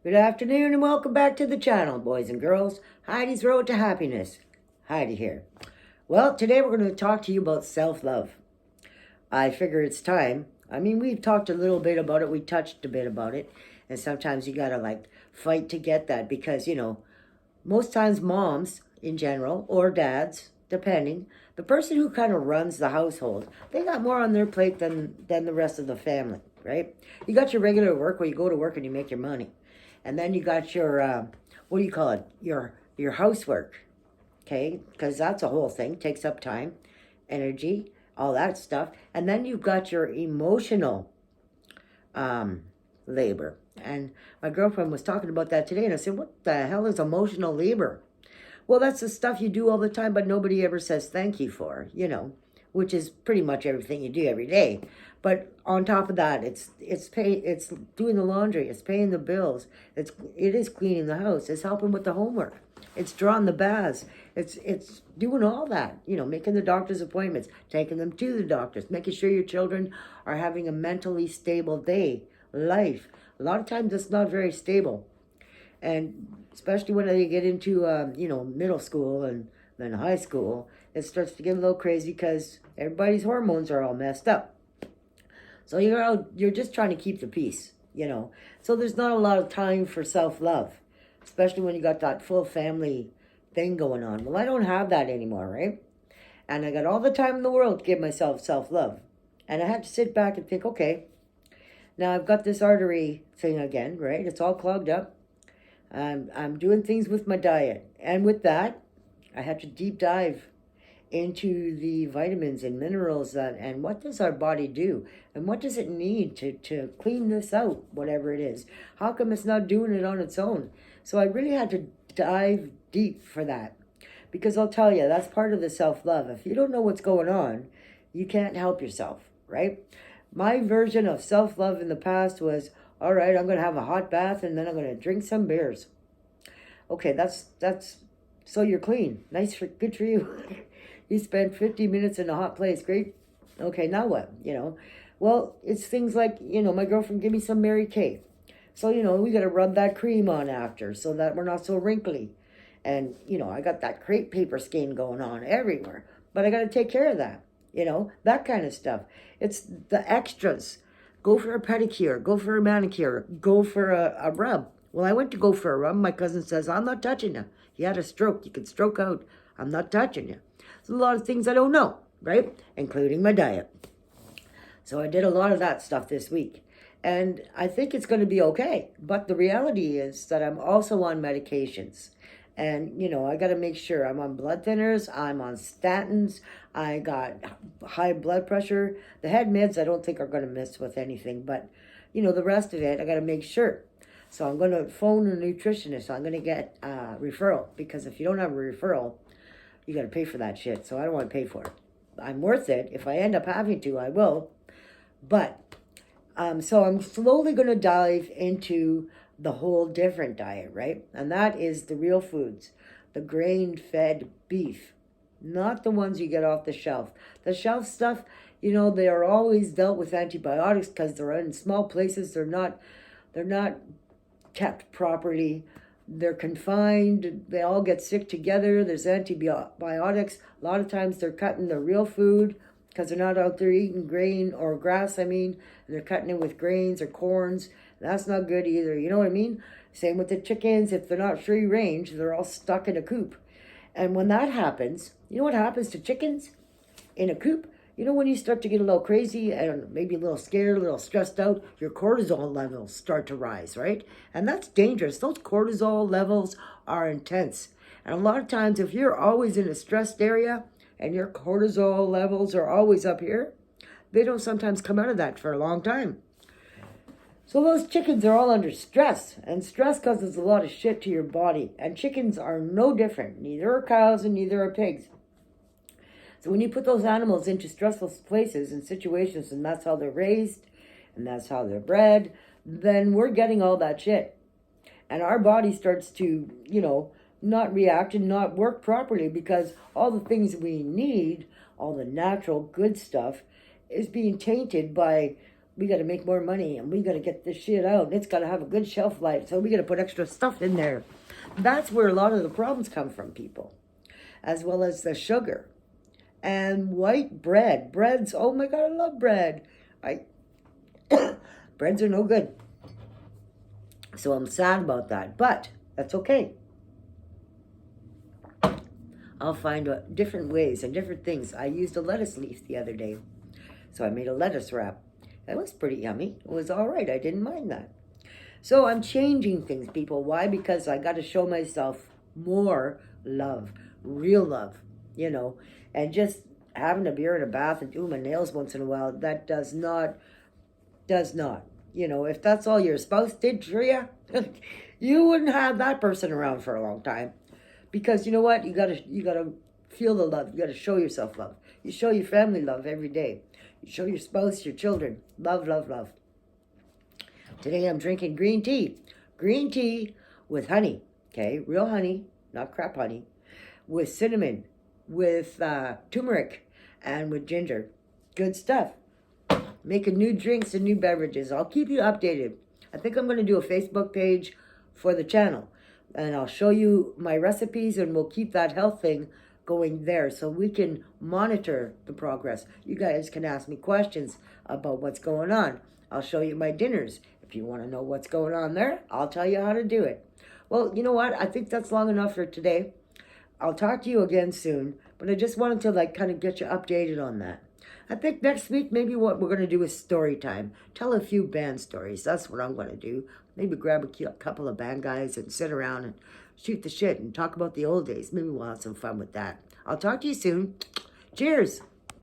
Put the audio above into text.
Good afternoon and welcome back to the channel, boys and girls. Heidi's Road to Happiness. Heidi here. Well, today we're going to talk to you about self-love. I figure it's time. I mean, we've talked a little bit about it. We touched a bit about it. And sometimes you got to fight to get that because, most times moms in general or dads, depending, the person who kind of runs the household, they got more on their plate than the rest of the family, right? You got your regular work where you go to work and you make your money. And then you got your, what do you call it? Your housework, okay? Because that's a whole thing. Takes up time, energy, all that stuff. And then you've got your emotional labor. And my girlfriend was talking about that today. And I said, what the hell is emotional labor? Well, that's the stuff you do all the time, but nobody ever says thank you for, which is pretty much everything you do every day. But on top of that, it's doing the laundry, it's paying the bills, it is cleaning the house, it's helping with the homework, it's drawing the baths, it's doing all that, making the doctor's appointments, taking them to the doctors, making sure your children are having a mentally stable life. A lot of times it's not very stable. And especially when they get into, middle school and then high school, it starts to get a little crazy because everybody's hormones are all messed up. So you're just trying to keep the peace, So there's not a lot of time for self-love, especially when you got that full family thing going on. Well, I don't have that anymore, right? And I got all the time in the world to give myself self-love. And I had to sit back and think, okay, now I've got this artery thing again, right? It's all clogged up. I'm doing things with my diet. And with that, I had to deep dive into the vitamins and minerals and what does our body do? And what does it need to clean this out, whatever it is? How come it's not doing it on its own? So I really had to dive deep for that. Because I'll tell you, that's part of the self-love. If you don't know what's going on, you can't help yourself, right? My version of self-love in the past was, all right, I'm going to have a hot bath and then I'm going to drink some beers. Okay, that's so you're clean. Good for you. You spent 50 minutes in a hot place. Great. Okay, now what? Well, it's things like, my girlfriend give me some Mary Kay. So, we got to rub that cream on after so that we're not so wrinkly. And, I got that crepe paper skin going on everywhere. But I got to take care of that, that kind of stuff. It's the extras. Go for a pedicure. Go for a manicure. Go for a rub. Well, I went to go for a rub. My cousin says, I'm not touching you. You had a stroke. You could stroke out. I'm not touching you. There's a lot of things I don't know, right? Including my diet. So I did a lot of that stuff this week. And I think it's going to be okay. But the reality is that I'm also on medications. And, I got to make sure I'm on blood thinners. I'm on statins. I got high blood pressure. The head meds I don't think are going to mess with anything. But, the rest of it, I got to make sure. So I'm going to phone a nutritionist. I'm going to get a referral. Because if you don't have a referral, you got to pay for that shit. So I don't want to pay for it. I'm worth it. If I end up having to, I will. But, so I'm slowly going to dive into the whole different diet, right? And that is the real foods. The grain-fed beef. Not the ones you get off the shelf. The shelf stuff, they are always dealt with antibiotics because they're in small places. They're not kept properly. They're confined. They all get sick together. There's antibiotics. A lot of times they're cutting the real food because they're not out there eating grain or grass, and they're cutting it with grains or corns. That's not good either. You know what I mean? Same with the chickens. If they're not free range, they're all stuck in a coop. And when that happens, you know what happens to chickens in a coop? When you start to get a little crazy and maybe a little scared, a little stressed out, your cortisol levels start to rise, right? And that's dangerous. Those cortisol levels are intense. And a lot of times, if you're always in a stressed area and your cortisol levels are always up here, they don't sometimes come out of that for a long time. So those chickens are all under stress, and stress causes a lot of shit to your body. And chickens are no different. Neither are cows and neither are pigs. So when you put those animals into stressful places and situations, and that's how they're raised, and that's how they're bred, then we're getting all that shit. And our body starts to, not react and not work properly because all the things we need, all the natural good stuff, is being tainted by we got to make more money and we got to get this shit out. It's got to have a good shelf life. So we got to put extra stuff in there. That's where a lot of the problems come from, people, as well as the sugar and white bread. Breads, oh my God, I love bread. Breads are no good. So I'm sad about that, but that's okay. I'll find different ways and different things. I used a lettuce leaf the other day. So I made a lettuce wrap. It was pretty yummy. It was all right. I didn't mind that. So I'm changing things, people. Why? Because I got to show myself more love, real love, and just having a beer and a bath and doing my nails once in a while, that does not. If that's all your spouse did for you, you wouldn't have that person around for a long time. Because you know what? You gotta feel the love. You gotta show yourself love. You show your family love every day. You show your spouse, your children, love, love, love. Today I'm drinking green tea. Green tea with honey, okay? Real honey, not crap honey. With cinnamon, with turmeric, and with ginger. Good stuff. Making new drinks and new beverages. I'll keep you updated. I think I'm going to do a Facebook page for the channel. And I'll show you my recipes and we'll keep that health thing going there so we can monitor the progress. You guys can ask me questions about what's going on. I'll show you my dinners. If you want to know what's going on there, I'll tell you how to do it. Well, you know what? I think that's long enough for today. I'll talk to you again soon, but I just wanted to kind of get you updated on that. I think next week, maybe what we're going to do is story time. Tell a few band stories. That's what I'm going to do. Maybe grab a couple of band guys and sit around and shoot the shit and talk about the old days. Maybe we'll have some fun with that. I'll talk to you soon. Cheers.